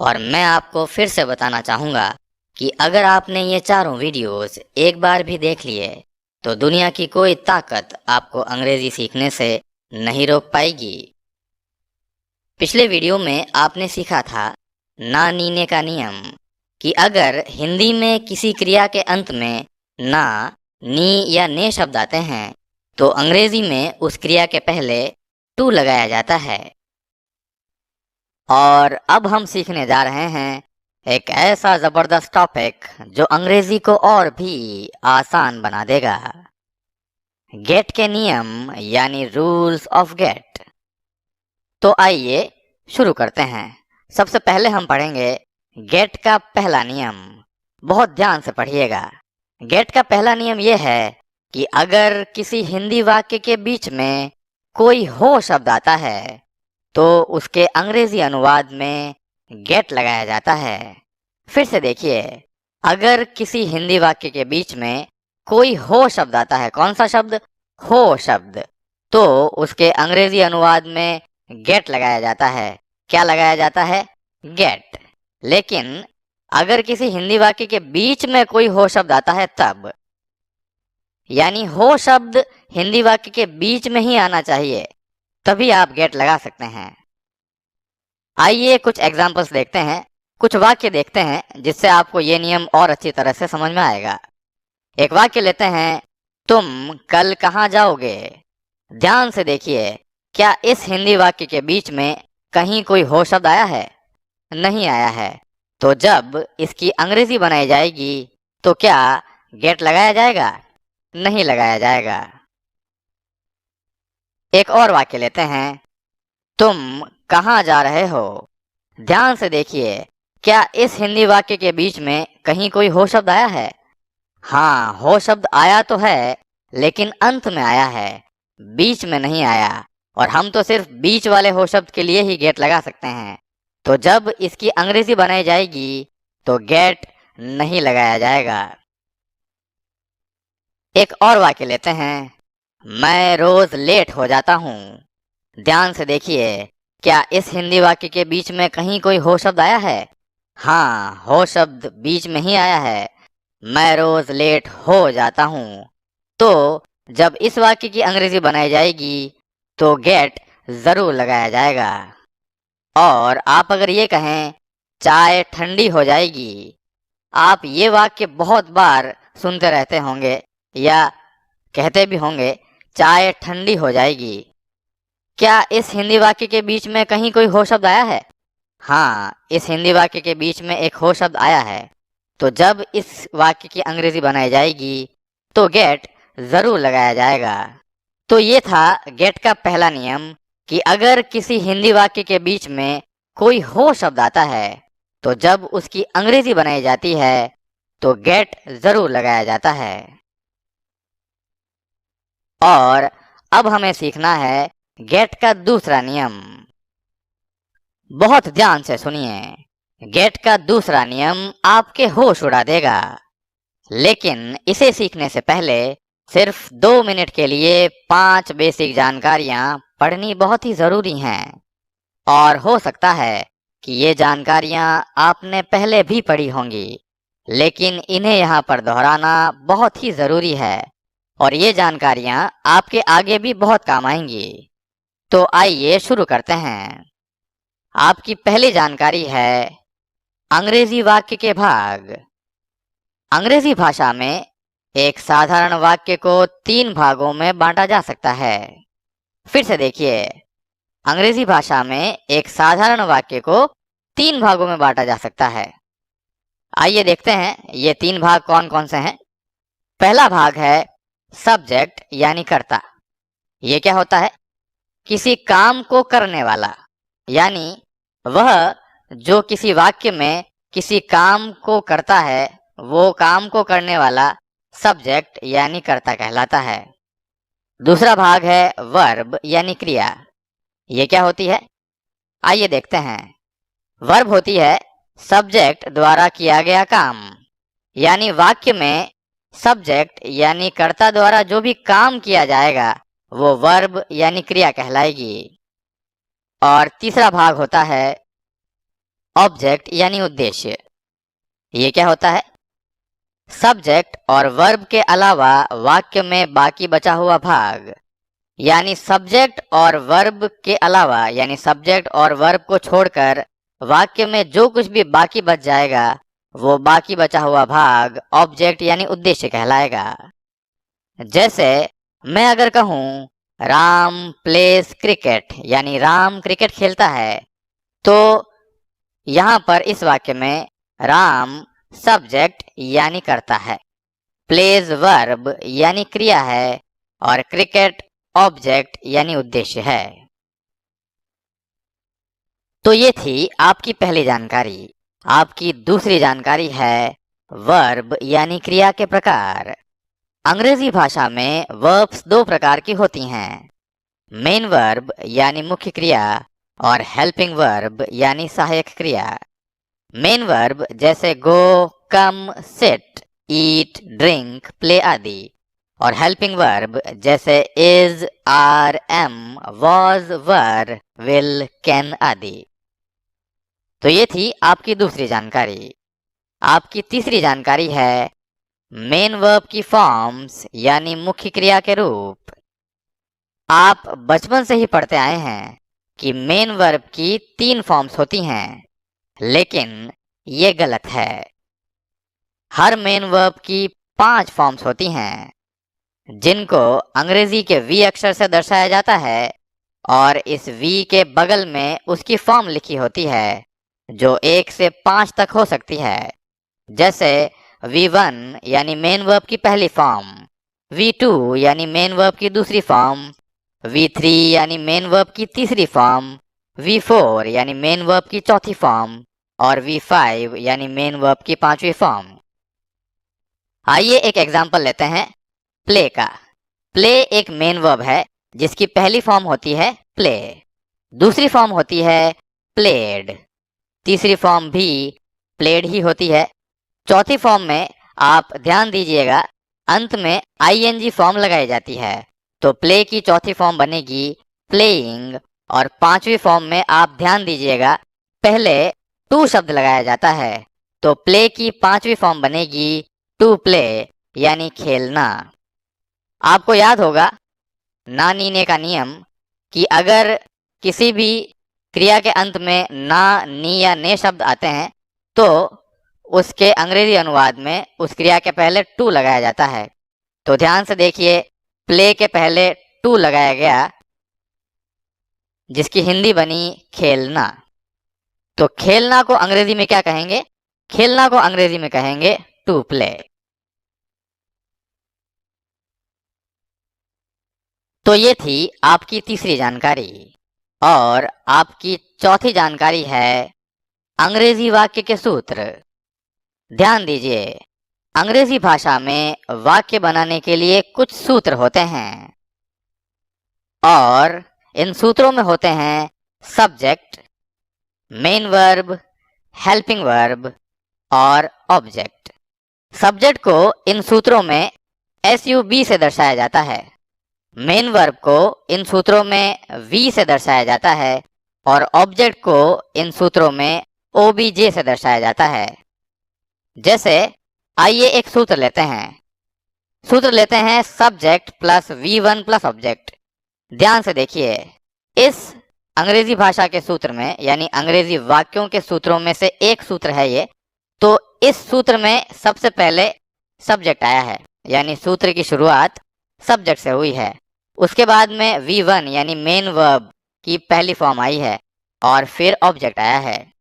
और मैं आपको फिर से बताना चाहूँगा कि अगर आपने ये चारों वीडियोस एक बार भी देख लिए तो दुनिया की कोई ताकत आपको अंग्रेजी सीखने से नहीं रोक पाएगी। पिछले वीडियो में आपने सीखा था ना नीने का नियम कि अगर हिंदी में किसी क्रिया के अंत में ना, नी या ने शब्द आते हैं तो अंग्रेजी में उस क्रिया के पहले टू लगाया जाता है। और अब हम सीखने जा रहे हैं एक ऐसा जबरदस्त टॉपिक जो अंग्रेजी को और भी आसान बना देगा। गेट के नियम यानी रूल्स ऑफ गेट। तो आइए शुरू करते हैं। सबसे पहले हम पढ़ेंगे गेट का पहला नियम। बहुत ध्यान से पढ़िएगा। गेट का पहला नियम यह है कि अगर किसी हिंदी वाक्य के बीच में कोई हो शब्द आता है तो उसके अंग्रेजी अनुवाद में गेट लगाया जाता है। फिर से देखिए, अगर किसी हिंदी वाक्य के बीच में कोई हो शब्द आता है, कौन सा शब्द? हो शब्द, तो उसके अंग्रेजी अनुवाद में गेट लगाया जाता है। क्या लगाया जाता है? गेट। लेकिन अगर किसी हिंदी वाक्य के बीच में कोई हो शब्द आता है तब, यानी हो शब्द हिंदी वाक्य के बीच में ही आना चाहिए, तभी आप गेट लगा सकते हैं। आइए कुछ एग्जाम्पल्स देखते हैं, कुछ वाक्य देखते हैं जिससे आपको ये नियम और अच्छी तरह से समझ में आएगा। एक वाक्य लेते हैं, तुम कल कहाँ जाओगे? ध्यान से देखिए, क्या इस हिंदी वाक्य के बीच में कहीं कोई हो शब्द आया है? नहीं आया है। तो जब इसकी अंग्रेजी बनाई जाएगी तो क्या गेट लगाया जाएगा? नहीं लगाया जाएगा। एक और वाक्य लेते हैं, तुम कहाँ जा रहे हो? ध्यान से देखिए, क्या इस हिंदी वाक्य के बीच में कहीं कोई हो शब्द आया है? हाँ, हो शब्द आया तो है, लेकिन अंत में आया है, बीच में नहीं आया। और हम तो सिर्फ बीच वाले हो शब्द के लिए ही गेट लगा सकते हैं। तो जब इसकी अंग्रेजी बनाई जाएगी तो गेट नहीं लगाया जाएगा। एक और वाक्य लेते हैं, मैं रोज लेट हो जाता हूँ। ध्यान से देखिए, क्या इस हिंदी वाक्य के बीच में कहीं कोई हो शब्द आया है? हाँ, हो शब्द बीच में ही आया है, मैं रोज लेट हो जाता हूँ। तो जब इस वाक्य की अंग्रेजी बनाई जाएगी तो गेट जरूर लगाया जाएगा। और आप अगर ये कहें चाय ठंडी हो जाएगी, आप ये वाक्य बहुत बार सुनते रहते होंगे या कहते भी होंगे, चाय ठंडी हो जाएगी। क्या इस हिंदी वाक्य के बीच में कहीं कोई हो शब्द आया है? हाँ, इस हिंदी वाक्य के बीच में एक हो शब्द आया है। तो जब इस वाक्य की अंग्रेजी बनाई जाएगी तो गेट जरूर लगाया जाएगा। तो ये था गेट का पहला नियम कि अगर किसी हिंदी वाक्य के बीच में कोई हो शब्द आता है तो जब उसकी अंग्रेजी बनाई जाती है तो गेट जरूर लगाया जाता है। और अब हमें सीखना है गेट का दूसरा नियम। बहुत ध्यान से सुनिए। गेट का दूसरा नियम आपके होश उड़ा देगा, लेकिन इसे सीखने से पहले सिर्फ 2 मिनट के लिए 5 बेसिक जानकारियां पढ़नी बहुत ही जरूरी हैं। और हो सकता है कि ये जानकारियां आपने पहले भी पढ़ी होंगी, लेकिन इन्हें यहाँ पर दोहराना बहुत ही जरूरी है और ये जानकारियां आपके आगे भी बहुत काम आएंगी। तो आइए शुरू करते हैं। आपकी पहली जानकारी है अंग्रेजी वाक्य के भाग। अंग्रेजी भाषा में एक साधारण वाक्य को 3 भागों में बांटा जा सकता है। फिर से देखिए, अंग्रेजी भाषा में एक साधारण वाक्य को 3 भागों में बांटा जा सकता है। आइए देखते हैं ये 3 भाग कौन कौन से हैं। पहला भाग है सब्जेक्ट यानी कर्ता। ये क्या होता है? किसी काम को करने वाला, यानी वह जो किसी वाक्य में किसी काम को करता है, वो काम को करने वाला सब्जेक्ट यानी कर्ता कहलाता है। दूसरा भाग है वर्ब यानी क्रिया। ये क्या होती है? आइए देखते हैं। वर्ब होती है सब्जेक्ट द्वारा किया गया काम, यानी वाक्य में सब्जेक्ट यानी कर्ता द्वारा जो भी काम किया जाएगा वो वर्ब यानी क्रिया कहलाएगी। और तीसरा भाग होता है ऑब्जेक्ट यानी उद्देश्य। ये क्या होता है? सब्जेक्ट और वर्ब के अलावा वाक्य में बाकी बचा हुआ भाग, यानी सब्जेक्ट और वर्ब के अलावा, यानी सब्जेक्ट और वर्ब को छोड़कर वाक्य में जो कुछ भी बाकी बच जाएगा वो बाकी बचा हुआ भाग ऑब्जेक्ट यानी उद्देश्य कहलाएगा। जैसे मैं अगर कहूं राम प्लेस क्रिकेट, यानी राम क्रिकेट खेलता है, तो यहां पर इस वाक्य में राम सब्जेक्ट यानी करता है, प्लेज वर्ब यानी क्रिया है, और क्रिकेट ऑब्जेक्ट यानी उद्देश्य है। तो ये थी आपकी पहली जानकारी। आपकी दूसरी जानकारी है वर्ब यानी क्रिया के प्रकार। अंग्रेजी भाषा में वर्ब्स दो प्रकार की होती हैं, मेन वर्ब यानी मुख्य क्रिया और हेल्पिंग वर्ब यानी सहायक क्रिया। मेन वर्ब जैसे go, come, sit, eat, drink, play आदि, और हेल्पिंग वर्ब जैसे is, are, am, was, were, will, can आदि। तो ये थी आपकी दूसरी जानकारी। आपकी तीसरी जानकारी है मेन वर्ब की फॉर्म्स यानी मुख्य क्रिया के रूप। आप बचपन से ही पढ़ते आए हैं कि मेन वर्ब की 3 फॉर्म्स होती हैं, लेकिन ये गलत है। हर मेन वर्ब की 5 फॉर्म्स होती हैं, जिनको अंग्रेजी के वी अक्षर से दर्शाया जाता है, और इस वी के बगल में उसकी फॉर्म लिखी होती है जो 1 से 5 तक हो सकती है। जैसे V1 यानी मेन वर्ब की पहली फॉर्म, V2 यानी मेन वर्ब की दूसरी फॉर्म, V3 यानी मेन वर्ब की तीसरी फॉर्म, V4 यानी मेन वर्ब की चौथी फॉर्म, और V5 यानी मेन वर्ब की 5वीं फॉर्म। आइए एक एग्जांपल लेते हैं प्ले का। प्ले एक मेन वर्ब है जिसकी पहली फॉर्म होती है प्ले, दूसरी फॉर्म होती है प्लेड, तीसरी फॉर्म भी प्लेड ही होती है। चौथी फॉर्म में आप ध्यान दीजिएगा अंत में आईएनजी फॉर्म लगाई जाती है, तो प्ले की चौथी फॉर्म बनेगी प्लेइंग, और 5वीं फॉर्म में आप ध्यान दीजिएगा पहले टू शब्द लगाया जाता है, तो प्ले की 5वीं फॉर्म बनेगी टू प्ले यानी खेलना। आपको याद होगा ना नीने का नियम कि अगर किसी भी क्रिया के अंत में ना, नी या ने शब्द आते हैं तो उसके अंग्रेजी अनुवाद में उस क्रिया के पहले टू लगाया जाता है। तो ध्यान से देखिए, प्ले के पहले टू लगाया गया जिसकी हिंदी बनी खेलना। तो खेलना को अंग्रेजी में क्या कहेंगे? खेलना को अंग्रेजी में कहेंगे टू प्ले। तो ये थी आपकी तीसरी जानकारी, और आपकी चौथी जानकारी है अंग्रेजी वाक्य के सूत्र। ध्यान दीजिए, अंग्रेजी भाषा में वाक्य बनाने के लिए कुछ सूत्र होते हैं, और इन सूत्रों में होते हैं subject, main verb, helping verb और ऑब्जेक्ट। सब्जेक्ट को इन सूत्रों में SUB से दर्शाया जाता है, मेन वर्ब को इन सूत्रों में V से दर्शाया जाता है, और ऑब्जेक्ट को इन सूत्रों में OBJ से दर्शाया जाता है। जैसे आइए एक सूत्र लेते हैं subject plus V1 plus object. ध्यान से देखिए, इस अंग्रेजी भाषा के सूत्र में, यानी अंग्रेजी वाक्यों के सूत्रों में से एक सूत्र है ये, तो इस सूत्र में सबसे पहले सब्जेक्ट आया है, यानी सूत्र की शुरुआत सब्जेक्ट से हुई है। उसके बाद में V1 यानी मेन वर्ब की पहली फॉर्म आई है, और फिर ऑब्जेक्ट आया है।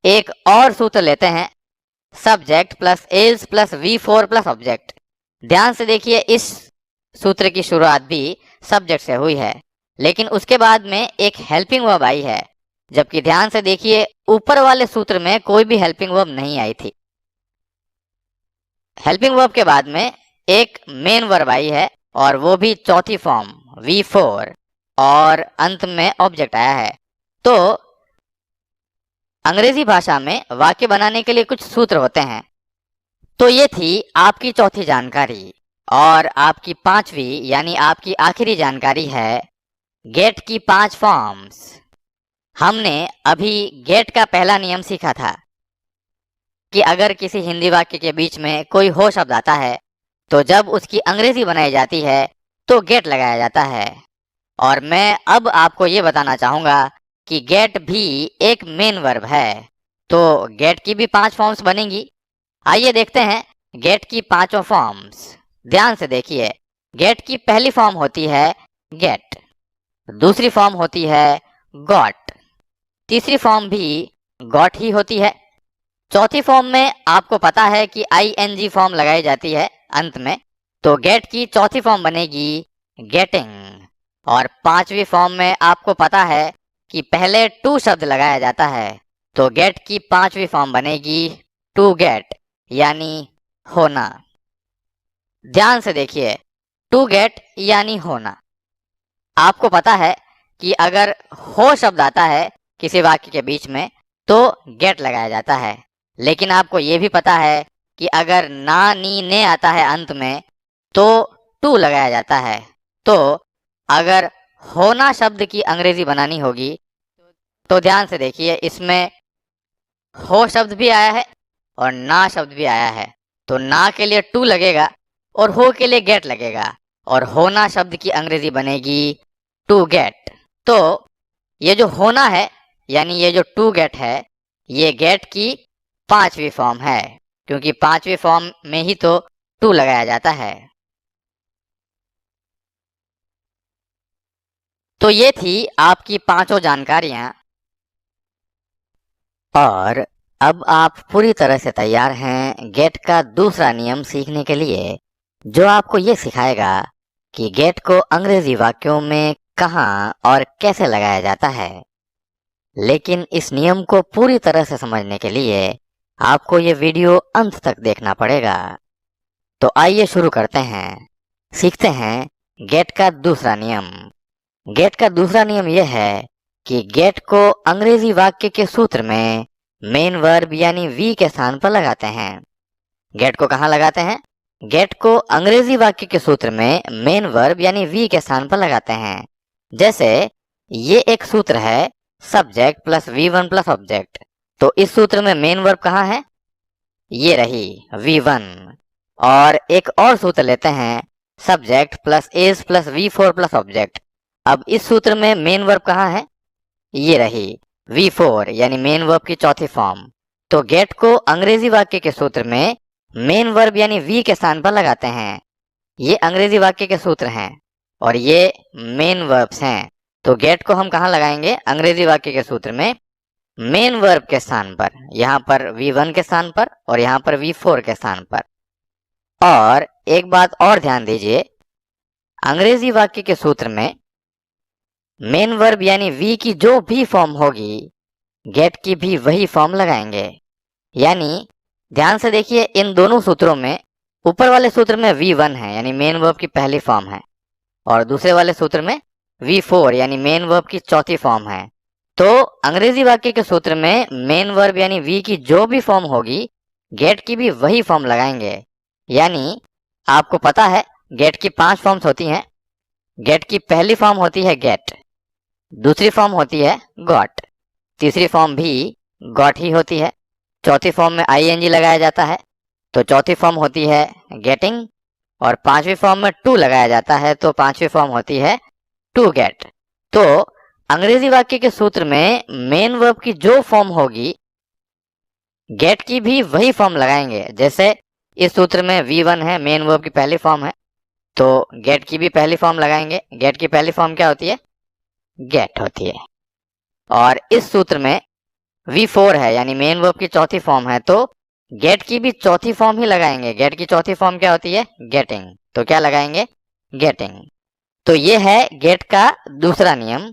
एक और सूत्र लेते हैं subject plus is plus V4 plus object. ध्यान से देखिए, इस सूत्र की शुरुआत भी सब्जेक्ट से हुई है, लेकिन उसके बाद में एक हेल्पिंग वर्ब आई है, जबकि ध्यान से देखिए ऊपर वाले सूत्र में कोई भी हेल्पिंग वर्ब नहीं आई थी। हेल्पिंग वर्ब के बाद में एक मेन वर्ब आई है, और वो भी चौथी फॉर्म V4, और अंत में ऑब्जेक्ट आया है। तो अंग्रेजी भाषा में वाक्य बनाने के लिए कुछ सूत्र होते हैं। तो ये थी आपकी चौथी जानकारी, और आपकी 5वीं यानी आपकी आखिरी जानकारी है गेट की 5 फॉर्म्स। हमने अभी गेट का पहला नियम सीखा था कि अगर किसी हिंदी वाक्य के बीच में कोई हो शब्द आता है तो जब उसकी अंग्रेजी बनाई जाती है तो गेट लगाया जाता है। और मैं अब आपको ये बताना चाहूंगा कि गेट भी एक मेन वर्ब है। तो गेट की भी 5 फॉर्म्स बनेंगी। आइए देखते हैं गेट की पांचों फॉर्म्स। ध्यान से देखिए, गेट की पहली फॉर्म होती है गेट, दूसरी फॉर्म होती है गॉट, तीसरी फॉर्म भी गॉट ही होती है, चौथी फॉर्म में आपको पता है कि आईएनजी फॉर्म लगाई जाती है अंत में, तो गेट की चौथी फॉर्म बनेगी गेटिंग। और पांचवी फॉर्म में आपको पता है कि पहले टू शब्द लगाया जाता है, तो गेट की पांचवी फॉर्म बनेगी टू गेट यानी होना। ध्यान से देखिए, टू गेट यानी होना। आपको पता है कि अगर हो शब्द आता है किसी वाक्य के बीच में तो गेट लगाया जाता है, लेकिन आपको ये भी पता है कि अगर ना नी ने आता है अंत में तो टू लगाया जाता है। तो अगर होना शब्द की अंग्रेजी बनानी होगी तो ध्यान से देखिए, इसमें हो शब्द भी आया है और ना शब्द भी आया है, तो ना के लिए टू लगेगा और हो के लिए गेट लगेगा और होना शब्द की अंग्रेजी बनेगी टू गेट। तो ये जो होना है यानी ये जो टू गेट है, ये गेट की पांचवी फॉर्म है, क्योंकि पांचवी फॉर्म में ही तो टू लगाया जाता है। तो ये थी आपकी पांचों जानकारियां। और अब आप पूरी तरह से तैयार हैं गेट का दूसरा नियम सीखने के लिए, जो आपको ये सिखाएगा कि गेट को अंग्रेजी वाक्यों में कहाँ और कैसे लगाया जाता है। लेकिन इस नियम को पूरी तरह से समझने के लिए आपको ये वीडियो अंत तक देखना पड़ेगा। तो आइए शुरू करते हैं, सीखते हैं गेट का दूसरा नियम। गेट का दूसरा नियम यह है कि गेट को अंग्रेजी वाक्य के सूत्र में मेन वर्ब यानी वी के स्थान पर लगाते हैं। गेट को कहाँ लगाते हैं? गेट को अंग्रेजी वाक्य के सूत्र में मेन वर्ब यानी वी के स्थान पर लगाते हैं। जैसे ये एक सूत्र है subject plus V1 plus object, तो इस सूत्र में मेन वर्ब कहाँ है? ये रही V1। और एक और सूत्र लेते हैं subject plus is plus V4 plus object. अब इस सूत्र में मेन वर्ब कहाँ है? ये रही V4 यानी मेन वर्ब की चौथी फॉर्म। तो गेट को अंग्रेजी वाक्य के सूत्र में मेन वर्ब यानी वी के स्थान पर लगाते हैं। ये अंग्रेजी वाक्य के सूत्र हैं और ये मेन वर्ब्स हैं, तो गेट को हम कहाँ लगाएंगे? अंग्रेजी वाक्य के सूत्र में मेन वर्ब के स्थान पर, यहाँ पर V1 के स्थान पर और यहाँ पर V4 के स्थान पर। और एक बात और ध्यान दीजिए, अंग्रेजी वाक्य के सूत्र में मेन वर्ब यानी वी की जो भी फॉर्म होगी गेट की भी वही फॉर्म लगाएंगे। यानी ध्यान से देखिए, इन दोनों सूत्रों में ऊपर वाले सूत्र में V1 है यानी मेन वर्ब की पहली फॉर्म है और दूसरे वाले सूत्र में V4 यानी मेन वर्ब की चौथी फॉर्म है। तो अंग्रेजी वाक्य के सूत्र में मेन वर्ब यानी वी की जो भी फॉर्म होगी गेट की भी वही फॉर्म लगाएंगे। यानी आपको पता है गेट की 5 फॉर्म्स होती हैं। गेट की पहली फॉर्म होती है गेट, दूसरी फॉर्म होती है गॉट, तीसरी फॉर्म भी गॉट ही होती है, चौथी फॉर्म में आईएनजी लगाया जाता है तो चौथी फॉर्म होती है गेटिंग, और पांचवी फॉर्म में टू लगाया जाता है तो पांचवी फॉर्म होती है टू गेट। तो अंग्रेजी वाक्य के सूत्र में मेन वर्ब की जो फॉर्म होगी गेट की भी वही फॉर्म लगाएंगे। जैसे इस सूत्र में V1 है, मेन वर्ब की पहली फॉर्म है, तो गेट की भी पहली फॉर्म लगाएंगे। गेट की पहली फॉर्म क्या होती है? गेट होती है। और इस सूत्र में V4 है यानी मेन वर्ब की चौथी फॉर्म है, तो गेट की भी चौथी फॉर्म ही लगाएंगे। गेट की चौथी फॉर्म क्या होती है? गेटिंग, तो क्या लगाएंगे? गेटिंग। तो ये है गेट का दूसरा नियम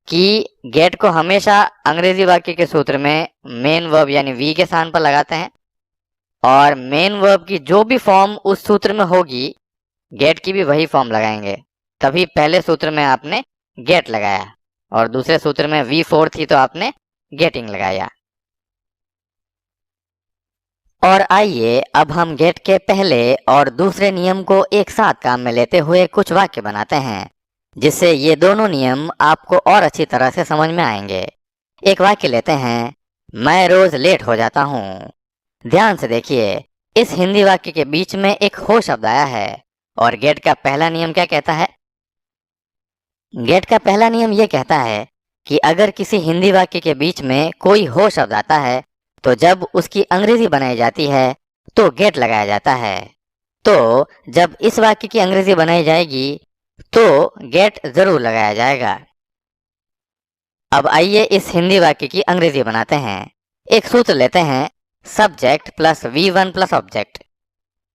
कि गेट को हमेशा अंग्रेजी वाक्य के सूत्र में मेन वर्ब यानी वी के स्थान पर लगाते हैं और मेन वर्ब की जो भी फॉर्म उस सूत्र में होगी गेट की भी वही फॉर्म लगाएंगे। तभी पहले सूत्र में आपने गेट लगाया और दूसरे सूत्र में V4 थी तो आपने गेटिंग लगाया। और आइए अब हम गेट के पहले और दूसरे नियम को एक साथ काम में लेते हुए कुछ वाक्य बनाते हैं, जिससे ये दोनों नियम आपको और अच्छी तरह से समझ में आएंगे। एक वाक्य लेते हैं, मैं रोज लेट हो जाता हूँ। ध्यान से देखिए, इस हिंदी वाक्य के बीच में एक हो शब्द आया है और गेट का पहला नियम क्या कहता है? गेट का पहला नियम ये कहता है कि अगर किसी हिंदी वाक्य के बीच में कोई हो शब्द आता है तो जब उसकी अंग्रेजी बनाई जाती है तो गेट लगाया जाता है। तो जब इस वाक्य की अंग्रेजी बनाई जाएगी तो गेट जरूर लगाया जाएगा। अब आइए इस हिंदी वाक्य की अंग्रेजी बनाते हैं। एक सूत्र लेते हैं, subject plus V1 plus object.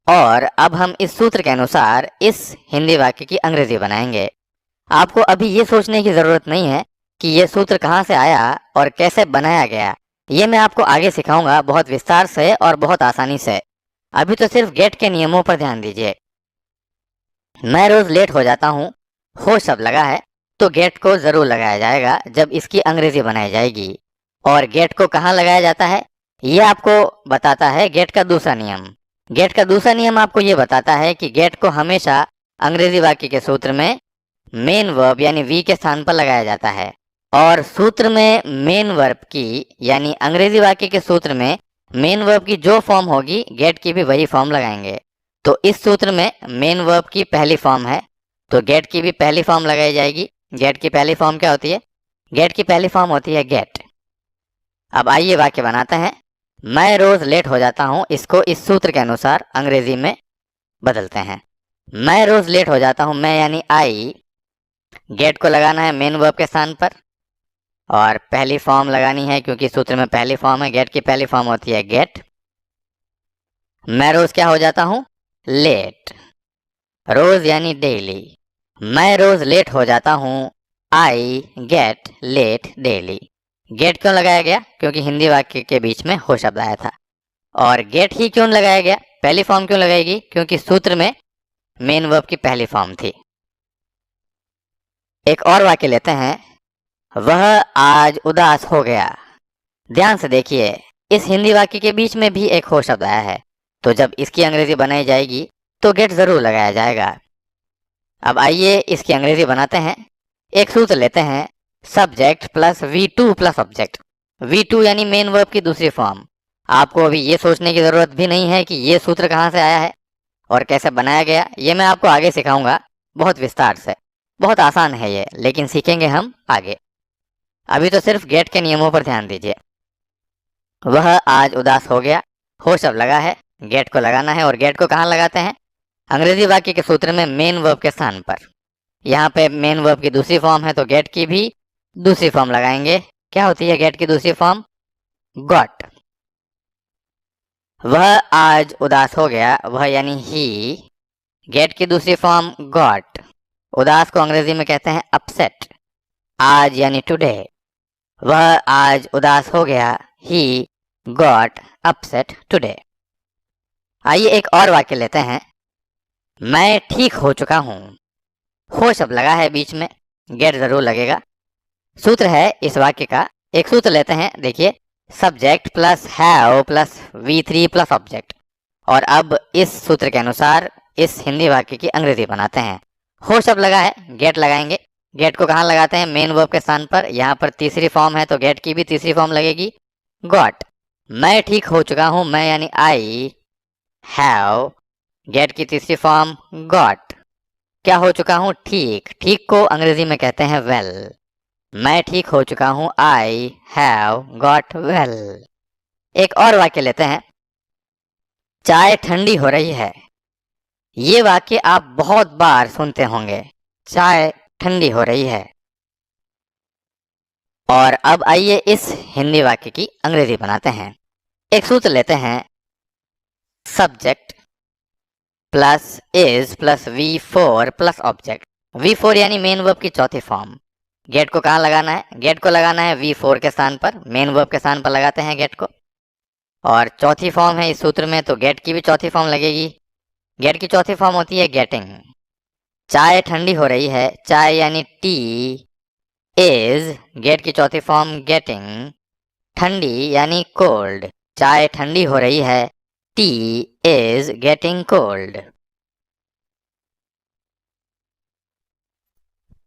और अब हम इस सूत्र के अनुसार इस हिंदी वाक्य की अंग्रेजी बनाएंगे। आपको अभी ये सोचने की जरूरत नहीं है कि ये सूत्र कहाँ से आया और कैसे बनाया गया। ये मैं आपको आगे सिखाऊंगा बहुत विस्तार से और बहुत आसानी से। अभी तो सिर्फ गेट के नियमों पर ध्यान दीजिए। मैं रोज लेट हो जाता हूँ, हो शब्द लगा है तो गेट को जरूर लगाया जाएगा जब इसकी अंग्रेजी बनाई जाएगी। और गेट को कहाँ लगाया जाता है ये आपको बताता है गेट का दूसरा नियम। गेट का दूसरा नियम आपको ये बताता है कि गेट को हमेशा अंग्रेजी वाक्य के सूत्र में मेन वर्ब यानी वी के स्थान पर लगाया जाता है। और सूत्र में मेन वर्ब की यानी अंग्रेजी वाक्य के सूत्र में मेन वर्ब की जो फॉर्म होगी गेट की भी वही फॉर्म लगाएंगे। तो इस सूत्र में मेन वर्ब की पहली फॉर्म है तो गेट की भी पहली फॉर्म लगाई जाएगी। गेट की पहली फॉर्म क्या होती है? गेट की पहली फॉर्म होती है गेट। अब आइए वाक्य बनाते हैं, मैं रोज लेट हो जाता हूँ। इसको इस सूत्र के अनुसार अंग्रेजी में बदलते हैं। मैं रोज लेट हो जाता हूँ, मैं यानी आई, गेट को लगाना है मेन वर्ब के स्थान पर और पहली फॉर्म लगानी है क्योंकि सूत्र में पहली फॉर्म है। गेट की पहली फॉर्म होती है गेट। मैं रोज क्या हो जाता हूँ? लेट। रोज यानी डेली। मैं रोज लेट हो जाता हूँ, I get late daily. Get क्यों लगाया गया? क्योंकि हिंदी वाक्य के बीच में हो शब्द आया था। और गेट ही क्यों लगाया गया? पहली फॉर्म क्यों लगाएगी? क्योंकि सूत्र में मेन वर्ब की पहली फॉर्म थी। एक और वाक्य लेते हैं, वह आज उदास हो गया। ध्यान से देखिए, इस हिंदी वाक्य के बीच में भी एक हो शब्द आया है तो जब इसकी अंग्रेजी बनाई जाएगी तो गेट जरूर लगाया जाएगा। अब आइए इसकी अंग्रेजी बनाते हैं। एक सूत्र लेते हैं, subject plus V2 plus object. V2 यानी मेन वर्ब की दूसरी फॉर्म। आपको अभी ये सोचने की जरूरत भी नहीं है कि ये सूत्र कहाँ से आया है और कैसे बनाया गया। ये मैं आपको आगे सिखाऊंगा बहुत विस्तार से। बहुत आसान है ये, लेकिन सीखेंगे हम आगे। अभी तो सिर्फ गेट के नियमों पर ध्यान दीजिए। वह आज उदास हो गया, हो शब्द लगा है, गेट को लगाना है और गेट को कहाँ लगाते हैं? अंग्रेजी वाक्य के सूत्र में मेन वर्ब के स्थान पर। यहाँ पे मेन वर्ब की दूसरी फॉर्म है तो गेट की भी दूसरी फॉर्म लगाएंगे। क्या होती है गेट की दूसरी फॉर्म? गॉट। वह आज उदास हो गया, वह यानी ही, गेट की दूसरी फॉर्म गॉट। उदास को अंग्रेजी में कहते हैं अपसेट। आज यानी टुडे। वह आज उदास हो गया, ही गॉट अपसेट टुडे। आइए एक और वाक्य लेते हैं, मैं ठीक हो चुका हूं। हो शब्द लगा है बीच में, गेट जरूर लगेगा। सूत्र है इस वाक्य का। एक सूत्र लेते हैं, देखिए, subject plus have plus V3 plus object. और अब इस सूत्र के अनुसार इस हिंदी वाक्य की अंग्रेजी बनाते हैं। हो शब्द लगा है, गेट लगाएंगे। गेट को कहाँ लगाते हैं? मेन वर्ब के स्थान पर। यहाँ पर तीसरी फॉर्म है तो गेट की भी तीसरी फॉर्म लगेगी, गॉट। मैं ठीक हो चुका हूँ, मैं यानी आई हैव, गेट की तीसरी फॉर्म गॉट। क्या हो चुका हूँ? ठीक। ठीक को अंग्रेजी में कहते हैं वेल। मैं ठीक हो चुका हूँ, आई हैव गॉट वेल। एक और वाक्य लेते हैं, चाय ठंडी हो रही है। ये वाक्य आप बहुत बार सुनते होंगे, चाय ठंडी हो रही है। और अब आइए इस हिंदी वाक्य की अंग्रेजी बनाते हैं। एक सूत्र लेते हैं, subject plus is plus V4 plus object. V4 यानी मेन वर्ब की चौथी फॉर्म। गेट को कहाँ लगाना है? गेट को लगाना है V4 के स्थान पर। मेन वर्ब के स्थान पर लगाते हैं गेट को। और चौथी फॉर्म है इस सूत्र में तो गेट की भी चौथी फॉर्म लगेगी। गेट की चौथी फॉर्म होती है गेटिंग। चाय ठंडी हो रही है, चाय यानी टी, इज, गेट की चौथी फॉर्म गेटिंग, ठंडी यानी कोल्ड। चाय ठंडी हो रही है, टी इज गेटिंग कोल्ड।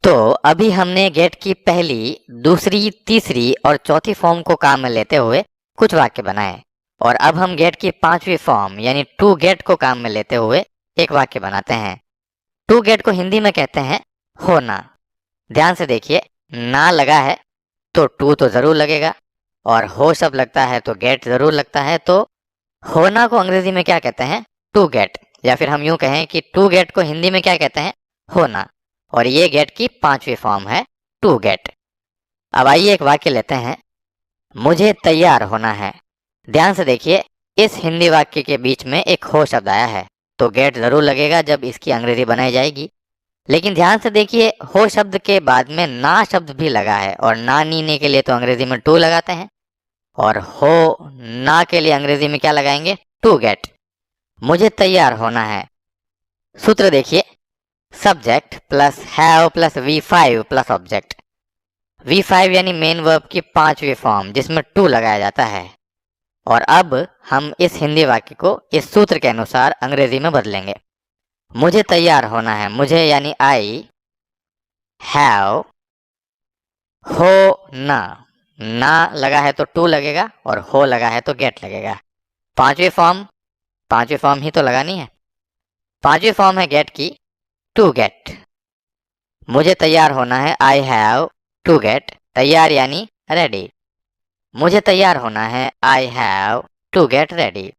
तो अभी हमने गेट की पहली, दूसरी, तीसरी और चौथी फॉर्म को काम में लेते हुए कुछ वाक्य बनाए, और अब हम गेट की पांचवी फॉर्म यानी टू गेट को काम में लेते हुए एक वाक्य बनाते हैं। टू गेट को हिंदी में कहते हैं होना। ध्यान से देखिए, ना लगा है तो टू तो जरूर लगेगा, और हो शब्द लगता है तो गेट जरूर लगता है। तो होना को अंग्रेजी में क्या कहते हैं? To get. या फिर हम यूं कहें कि टू गेट को हिंदी में क्या कहते हैं? होना। और ये गेट की पांचवी फॉर्म है, टू गेट। अब आइए एक वाक्य लेते हैं, मुझे तैयार होना है। ध्यान से देखिए, इस हिंदी वाक्य के बीच में एक हो शब्द आया है, तो गेट जरूर लगेगा जब इसकी अंग्रेजी बनाई जाएगी। लेकिन ध्यान से देखिए, हो शब्द के बाद में ना शब्द भी लगा है, और ना नीने के लिए तो अंग्रेजी में टू लगाते हैं, और हो ना के लिए अंग्रेजी में क्या लगाएंगे? To get. मुझे तैयार होना है। सूत्र देखिए, subject plus have plus V5 plus object. V5 यानी मेन वर्ब की पांचवी फॉर्म जिसमें टू लगाया जाता है। और अब हम इस हिंदी वाक्य को इस सूत्र के अनुसार अंग्रेजी में बदलेंगे। मुझे तैयार होना है, मुझे यानी आई हैव, हो ना लगा है तो टू लगेगा, और हो लगा है तो गेट लगेगा। पांचवी फॉर्म ही तो लगानी है। पांचवी फॉर्म है गेट की, टू गेट। मुझे तैयार होना है, आई हैव टू गेट। तैयार यानी रेडी। मुझे तैयार होना है, I have to get ready.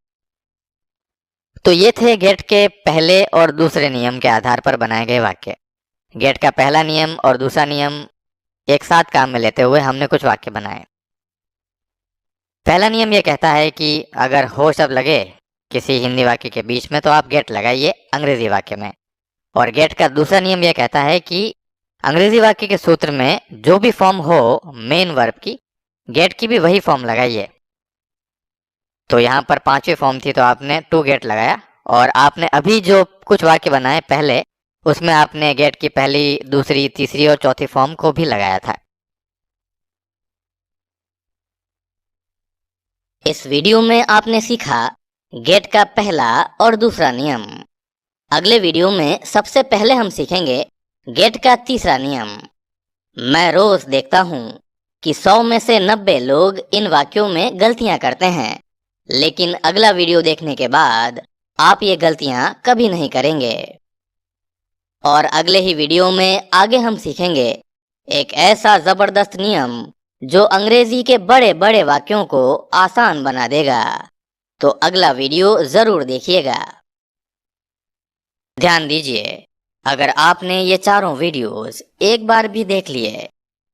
तो ये थे गेट के पहले और दूसरे नियम के आधार पर बनाए गए वाक्य। गेट का पहला नियम और दूसरा नियम एक साथ काम में लेते हुए हमने कुछ वाक्य बनाए। पहला नियम यह कहता है कि अगर हो शब्द लगे किसी हिंदी वाक्य के बीच में तो आप गेट लगाइए अंग्रेजी वाक्य में। और गेट का दूसरा नियम यह कहता है कि अंग्रेजी वाक्य के सूत्र में जो भी फॉर्म हो मेन वर्ब की, गेट की भी वही फॉर्म लगाइए। तो यहाँ पर पांचवी फॉर्म थी तो आपने टू गेट लगाया, और आपने अभी जो कुछ वाक्य बनाए पहले, उसमें आपने गेट की पहली, दूसरी, तीसरी और चौथी फॉर्म को भी लगाया था। इस वीडियो में आपने सीखा गेट का पहला और दूसरा नियम। अगले वीडियो में सबसे पहले हम सीखेंगे गेट का तीसरा नियम। मैं रोज देखता हूँ कि 100 में से 90 लोग इन वाक्यों में गलतियां करते हैं, लेकिन अगला वीडियो देखने के बाद आप ये गलतियां कभी नहीं करेंगे। और अगले ही वीडियो में आगे हम सीखेंगे एक ऐसा जबरदस्त नियम जो अंग्रेजी के बड़े बड़े वाक्यों को आसान बना देगा। तो अगला वीडियो जरूर देखिएगा। ध्यान दीजिए, अगर आपने ये चारों वीडियोस एक बार भी देख लिए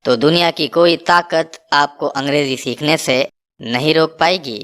तो दुनिया की कोई ताकत आपको अंग्रेजी सीखने से नहीं रोक पाएगी।